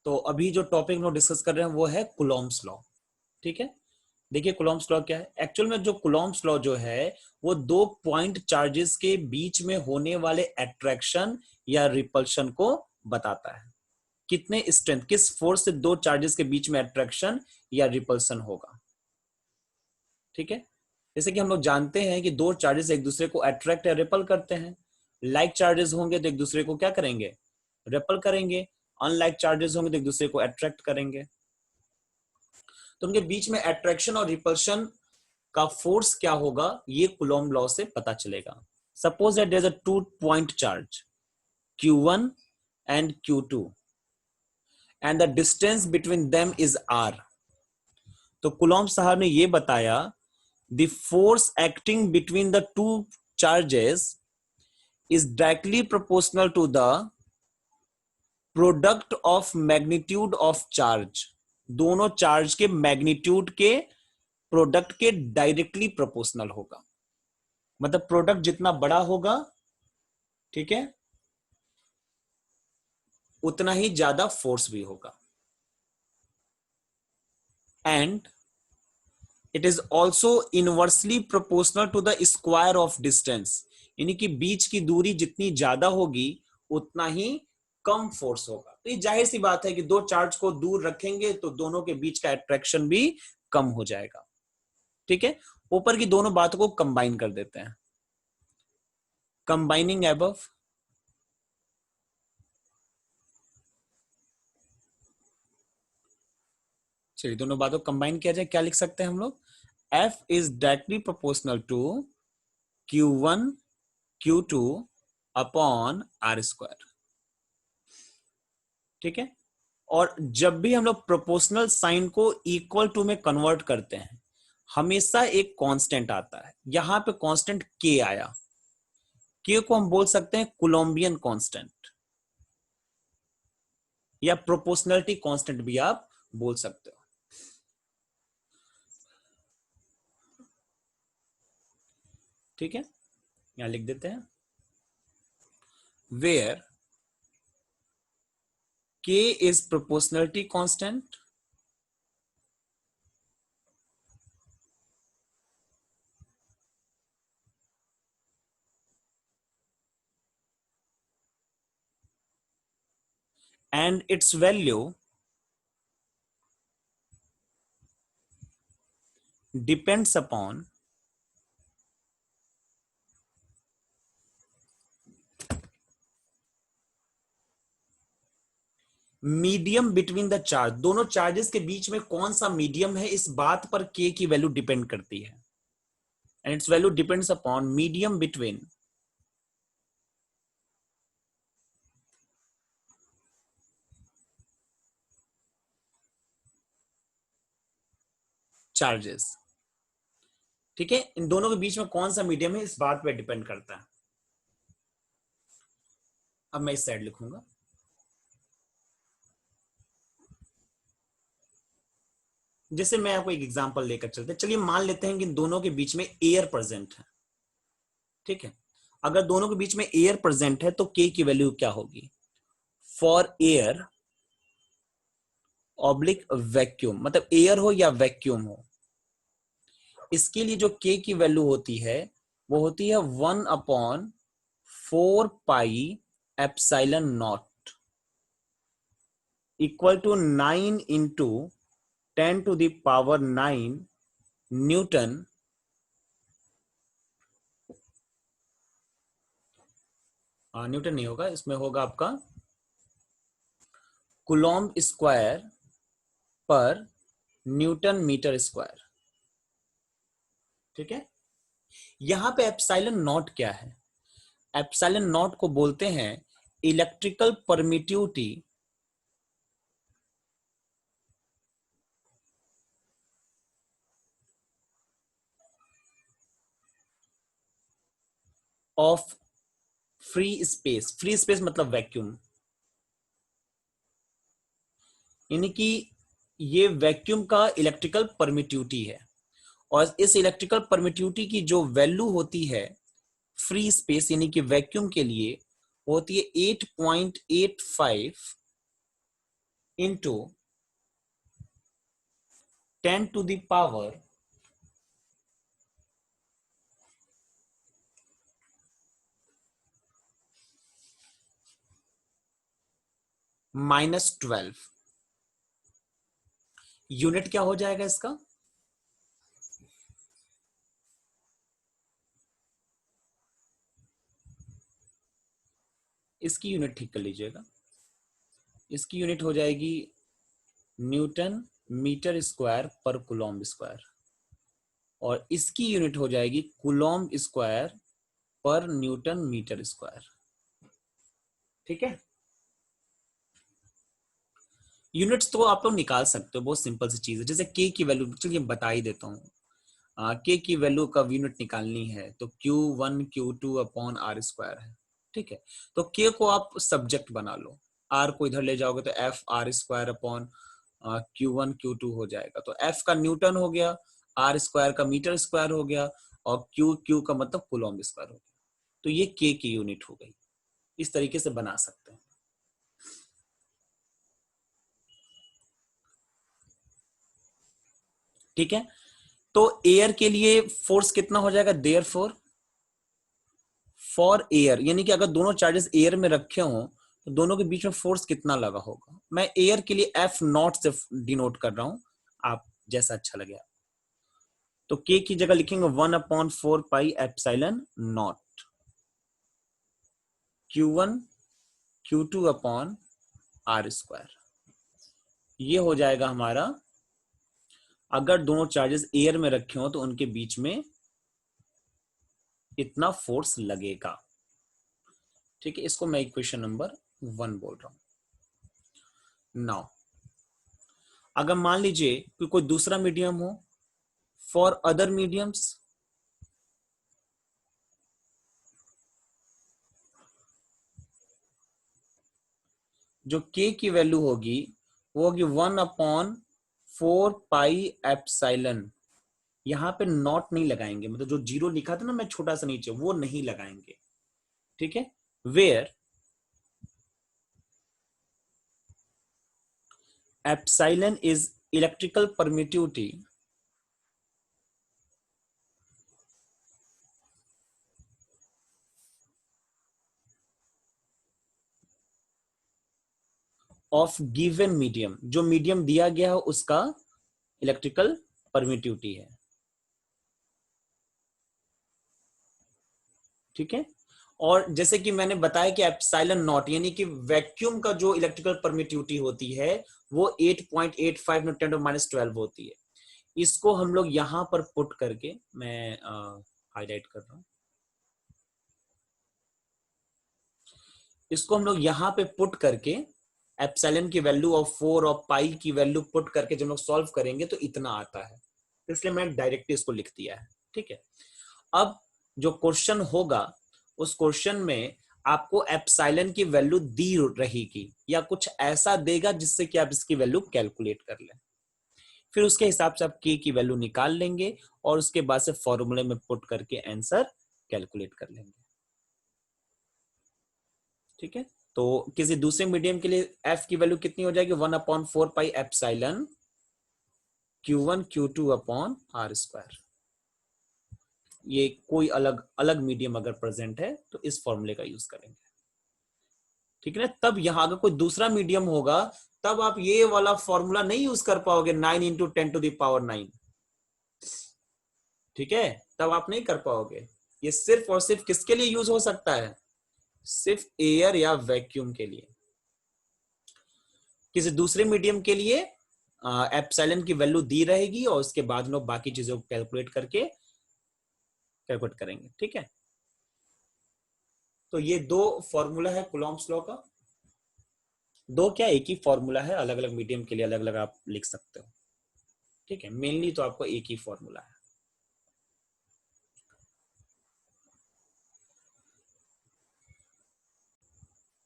तो अभी जो टॉपिक हम लोग डिस्कस कर रहे हैं वो है कूलॉम्स लॉ। ठीक है, देखिए कूलॉम्स लॉ क्या है। एक्चुअल में जो कूलॉम्स लॉ जो है वो दो पॉइंट चार्जेस के बीच में होने वाले अट्रैक्शन या रिपल्शन को बताता है। कितने स्ट्रेंथ, किस फोर्स से दो चार्जेस के बीच में अट्रैक्शन या रिपल्सन होगा। ठीक है, जैसे कि हम लोग जानते हैं कि दो चार्जेस एक दूसरे को अट्रैक्ट या रिपल करते हैं। लाइक चार्जेस होंगे तो एक दूसरे को क्या करेंगे, रिपल करेंगे। अनलाइक चार्जेस होंगे तो एक दूसरे को अट्रैक्ट करेंगे। तो उनके बीच में अट्रैक्शन और रिपल्शन का फोर्स क्या होगा ये कूलॉम लॉ से पता चलेगा। Suppose that there is a 2 point charge Q1 and Q2 and the distance between them is R। तो कूलॉम साहब ने ये बताया the force acting between the two charges is directly proportional to the product of magnitude of charge। दोनों charge के magnitude के product के directly proportional होगा। मतलब प्रोडक्ट जितना बड़ा होगा, ठीक है, उतना ही ज्यादा फोर्स भी होगा। And it is also inversely proportional to the square of distance. यानी कि बीच की दूरी जितनी ज्यादा होगी उतना ही कम फोर्स होगा। तो ये जाहिर सी बात है कि दो चार्ज को दूर रखेंगे तो दोनों के बीच का अट्रैक्शन भी कम हो जाएगा। ठीक है, ऊपर की दोनों बातों को कंबाइन कर देते हैं। कंबाइनिंग अबव, चलिए दोनों बातों को कंबाइन किया जाए। क्या लिख सकते हैं हम लोग, F is directly proportional to Q1 Q2 upon R square. ठीक है, और जब भी हम लोग प्रोपोर्शनल साइन को इक्वल टू में कन्वर्ट करते हैं हमेशा एक कांस्टेंट आता है। यहां पे कांस्टेंट K आया। K को हम बोल सकते हैं कोलंबियन कांस्टेंट या प्रोपोर्शनलिटी कांस्टेंट भी आप बोल सकते हो। ठीक है, यहां लिख देते हैं where K is proportionality constant and its value depends upon medium between the charge. दोनों चार्जेस के बीच में कौन सा मीडियम है इस बात पर K की वैल्यू डिपेंड करती है। And it's value depends upon medium between charges. ठीक है, इन दोनों के बीच में कौन सा मीडियम है इस बात पर डिपेंड करता है। अब मैं इस साइड लिखूंगा, जैसे मैं आपको एक एग्जांपल लेकर चलते, चलिए मान लेते हैं कि इन दोनों के बीच में एयर प्रेजेंट है। ठीक है, अगर दोनों के बीच में एयर प्रेजेंट है तो K की वैल्यू क्या होगी, फॉर एयर ऑब्लिक वैक्यूम, मतलब एयर हो या वैक्यूम हो, इसके लिए जो K की वैल्यू होती है वो होती है 1/4πε0 equal to 9 into 10⁹ newton newton नहीं होगा, इसमें होगा आपका कूलॉम्ब स्क्वायर पर न्यूटन मीटर स्क्वायर। ठीक है, यहां पे एप्सिलॉन नॉट क्या है, एप्सिलॉन नॉट को बोलते हैं electrical permittivity of free space. Free space मतलब वैक्यूम, यानी कि ये वैक्यूम का इलेक्ट्रिकल परमिटिविटी है। और इस इलेक्ट्रिकल परमिटिविटी की जो वैल्यू होती है फ्री स्पेस यानी कि वैक्यूम के लिए होती है 8.85 into 10 to the power -12। Unit क्या हो जाएगा इसका? इसकी यूनिट ठीक कर लीजिएगा। इसकी यूनिट हो जाएगी न्यूटन मीटर स्क्वायर पर कूलॉम स्क्वायर, और इसकी यूनिट हो जाएगी कूलॉम स्क्वायर पर न्यूटन मीटर स्क्वायर। ठीक है, यूनिट्स तो आप लोग निकाल सकते हो, बहुत सिंपल सी चीज है। जैसे के की वैल्यू, चलिए बता ही देता हूँ। के की वैल्यू का यूनिट निकालनी है तो Q1 Q2 upon R square है। ठीक है, तो के को आप सब्जेक्ट बना लो, आर को इधर ले जाओगे तो F R square upon Q1 Q2 हो जाएगा। तो एफ का न्यूटन हो गया, आर स्क्वायर का मीटर स्क्वायर हो गया, और क्यू का मतलब कूलॉम स्क्वायर हो गया। तो ये के की यूनिट हो गई। इस तरीके से बना सकते हैं। ठीक है, तो एयर के लिए फोर्स कितना हो जाएगा? देयर फॉर एयर, यानी कि अगर दोनों चार्जेस एयर में रखे हों तो दोनों के बीच में फोर्स कितना लगा होगा? मैं एयर के लिए एफ नॉट से डिनोट कर रहा हूं, आप जैसा अच्छा लगे। तो के की जगह लिखेंगे 1/4 pi epsilon naught Q1 Q2 upon R square. ये हो जाएगा हमारा, अगर दोनों चार्जेस एयर में रखे हो तो उनके बीच में इतना फोर्स लगेगा। ठीक है, इसको मैं इक्वेशन नंबर 1 बोल रहा हूं। नाउ अगर मान लीजिए कि कोई दूसरा मीडियम हो, फॉर अदर मीडियम्स जो के की वैल्यू होगी वो होगी 1/4 पाई एप्सिलॉन। यहां पे नॉट नहीं लगाएंगे, मतलब जो जीरो लिखा था ना मैं छोटा सा नीचे, वो नहीं लगाएंगे। ठीक है, where epsilon is electrical permittivity of given medium, जो मीडियम दिया गया है उसका इलेक्ट्रिकल परमिटिविटी है। ठीक है, और जैसे कि मैंने बताया कि एप्सिलॉन नॉट यानी कि वैक्यूम का जो इलेक्ट्रिकल परमिटिविटी होती है वो 8.85 × 10⁻12 होती है। इसको हम लोग यहां पर पुट करके, मैं हाईलाइट कर रहा हूं, इसको हम लोग यहां पे पुट करके एप्सिलॉन की वैल्यू और 4 और पाई की वैल्यू पुट करके जब लोग सॉल्व करेंगे तो इतना आता है, इसलिए मैं डायरेक्टली इसको लिख दिया है। ठीक है, अब जो क्वेश्चन होगा उस क्वेश्चन में आपको एप्सिलॉन की वैल्यू दी रहेगी या कुछ ऐसा देगा जिससे कि आप इसकी वैल्यू कैलकुलेट कर लें। फिर उसके हिसाब से आप के की वैल्यू निकाल लेंगे और उसके बाद से फॉर्मूले में पुट करके आंसर कैलकुलेट कर लेंगे। ठीक है, तो किसी दूसरे मीडियम के लिए एफ की वैल्यू कितनी हो जाएगी? 1/4 pi epsilon Q1 Q2 upon R square. ये कोई अलग अलग मीडियम अगर प्रेजेंट है तो इस फॉर्मूले का यूज करेंगे। ठीक है ना, तब यहां अगर कोई दूसरा मीडियम होगा तब आप ये वाला फॉर्मूला नहीं यूज कर पाओगे, 9 × 10⁻⁹। ठीक है, तब आप नहीं कर पाओगे। ये सिर्फ और सिर्फ किसके लिए यूज हो सकता है? सिर्फ एयर या वैक्यूम के लिए। किसी दूसरे मीडियम के लिए एप्सिलॉन की वैल्यू दी रहेगी और उसके बाद लोग बाकी चीजों को कैलकुलेट करके कैलकुलेट करेंगे। ठीक है, तो ये दो फॉर्मूला है कूलॉम्स लॉ का। दो क्या, एक ही फॉर्मूला है, अलग अलग मीडियम के लिए अलग अलग आप लिख सकते हो। ठीक है, मेनली तो आपको एक ही फॉर्मूला है।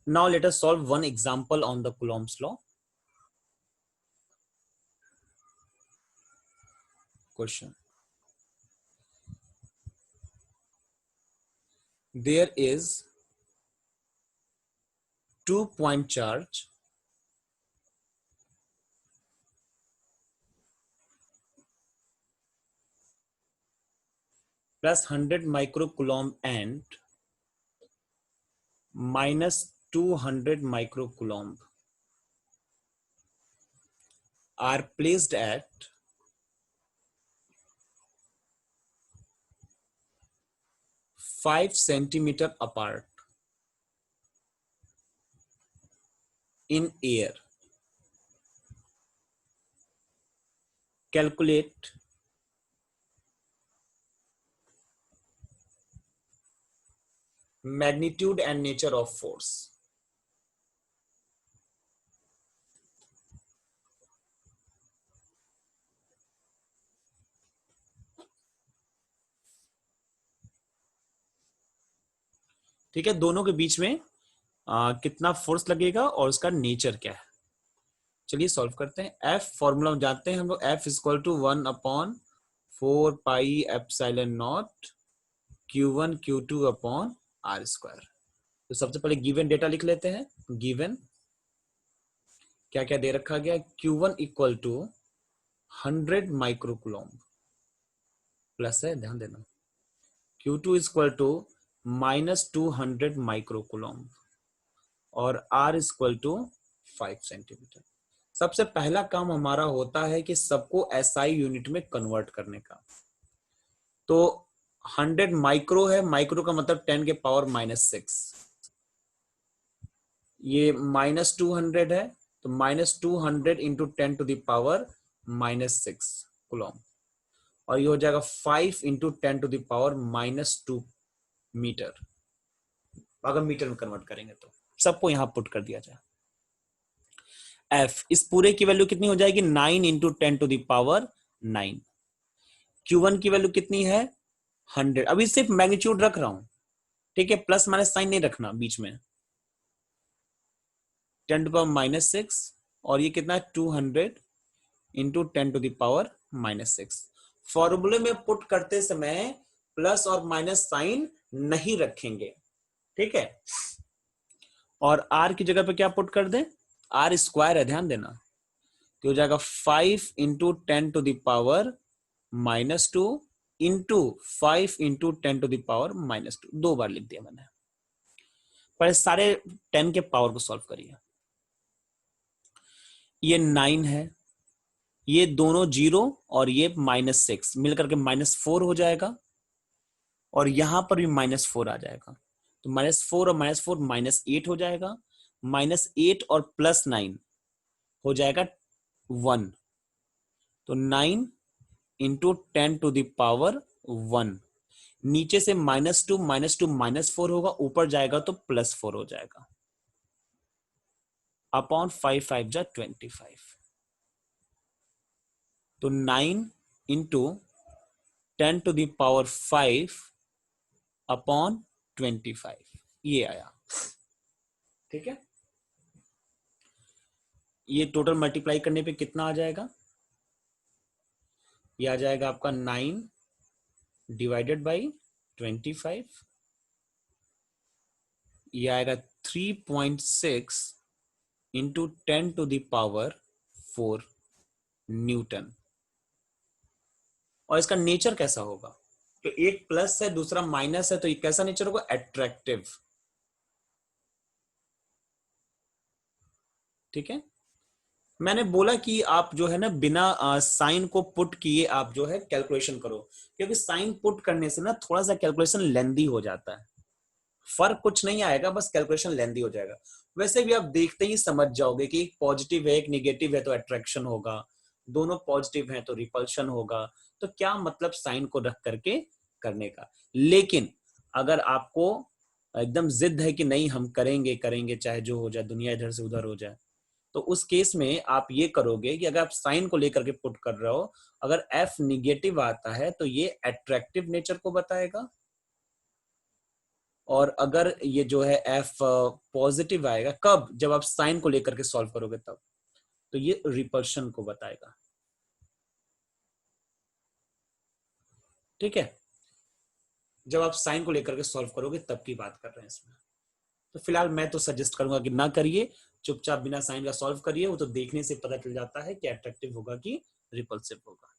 Now let us solve one example on the Coulomb's law. Question, there is 2 point charge plus 100 microcoulomb and minus 200 microcoulomb are placed at 5 centimeter apart in air. Calculate magnitude and nature of force. ठीक है, दोनों के बीच में कितना force लगेगा और उसका नेचर क्या है। चलिए सॉल्व करते हैं। एफ फॉर्मूला जानते हैं हम लोग, F equal to 1/4 pi epsilon naught Q1 Q2 upon R square. तो सबसे पहले गिवन डेटा लिख लेते हैं। गिवन क्या क्या दे रखा गया, Q1 equal to 100 microcoulomb plus है, ध्यान देना। Q2 इक्वल टू -200 माइक्रोकुलॉम और R इक्वल टू 5 सेंटीमीटर। सबसे पहला काम हमारा होता है कि सबको SI यूनिट में कन्वर्ट करने का। तो 100 माइक्रो है, माइक्रो का मतलब 10 के पावर -6, ये -200 है, तो -200 into 10 to the power -6 coulomb, और ये हो जाएगा 5 into 10 to the power -2 metre, अगर मीटर में कन्वर्ट करेंगे तो। सबको यहां पुट कर दिया जाए। एफ इस पूरे की वैल्यू कितनी हो जाएगी, 9 into 10 to the power 9। Q1 की वैल्यू कितनी है, 100। अभी सिर्फ मैग्नीट्यूड रख रहा हूं, ठीक है, प्लस माइनस साइन नहीं रखना बीच में। 10 टू पावर -6 और ये कितना है 200 इंटू 10 टू द पावर -6। फॉर्मूले में पुट करते समय प्लस और माइनस साइन नहीं रखेंगे, ठीक है। और आर की जगह पे क्या पुट कर दें, आर स्क्वायर है, ध्यान देना। तो हो जाएगा 5 into 10 to the power -2 into 5 into 10 to the power -2। 2 बार लिख दिया मैंने। पर सारे 10 के पावर को सॉल्व करिए। ये 9 है, ये दोनों 0 और ये -6 मिलकर के -4 हो जाएगा, और यहां पर भी -4 आ जाएगा। तो -4 और -4 -8 हो जाएगा। -8 और +9 हो जाएगा 1। तो 9 इंटू 10 टू द पावर 1। नीचे से -2 -4 होगा, ऊपर जाएगा तो +4 हो जाएगा, अपॉन 5 5 जा 25। तो 9 into 10 to the power 5 upon 25 ये आया, ठीक है। ये टोटल मल्टीप्लाई करने पे कितना आ जाएगा, ये आ जाएगा आपका 9 डिवाइडेड बाई 25, ये आएगा 3.6 into 10 to the power 4 newton. और इसका नेचर कैसा होगा, तो एक प्लस है दूसरा माइनस है, तो ये कैसा नेचर होगा, एट्रैक्टिव, ठीक है। मैंने बोला कि आप जो है ना बिना साइन को पुट किए आप जो है कैलकुलेशन करो, क्योंकि साइन पुट करने से ना थोड़ा सा कैलकुलेशन लेंदी हो जाता है। फर्क कुछ नहीं आएगा, बस कैलकुलेशन लेंदी हो जाएगा। वैसे भी आप देखते ही समझ जाओगे कि एक पॉजिटिव है एक निगेटिव है तो अट्रैक्शन होगा, दोनों पॉजिटिव हैं तो रिपल्शन होगा। तो क्या मतलब साइन को रख करके करने का। लेकिन अगर आपको एकदम जिद है कि नहीं हम करेंगे करेंगे चाहे जो हो जाए, दुनिया इधर से उधर हो जाए, तो उस केस में आप ये करोगे कि अगर आप साइन को लेकर के पुट कर रहे हो, अगर एफ निगेटिव आता है तो ये अट्रैक्टिव नेचर को बताएगा, और अगर ये जो है एफ पॉजिटिव आएगा, कब, जब आप साइन को लेकर के सॉल्व करोगे तब, तो ये रिपल्शन को बताएगा, ठीक है। जब आप साइन को लेकर के सॉल्व करोगे तब की बात कर रहे हैं इसमें। तो फिलहाल मैं तो सजेस्ट करूंगा कि ना करिए, चुपचाप बिना साइन का सॉल्व करिए, वो तो देखने से पता चल जाता है कि अट्रैक्टिव होगा कि रिपल्सिव होगा।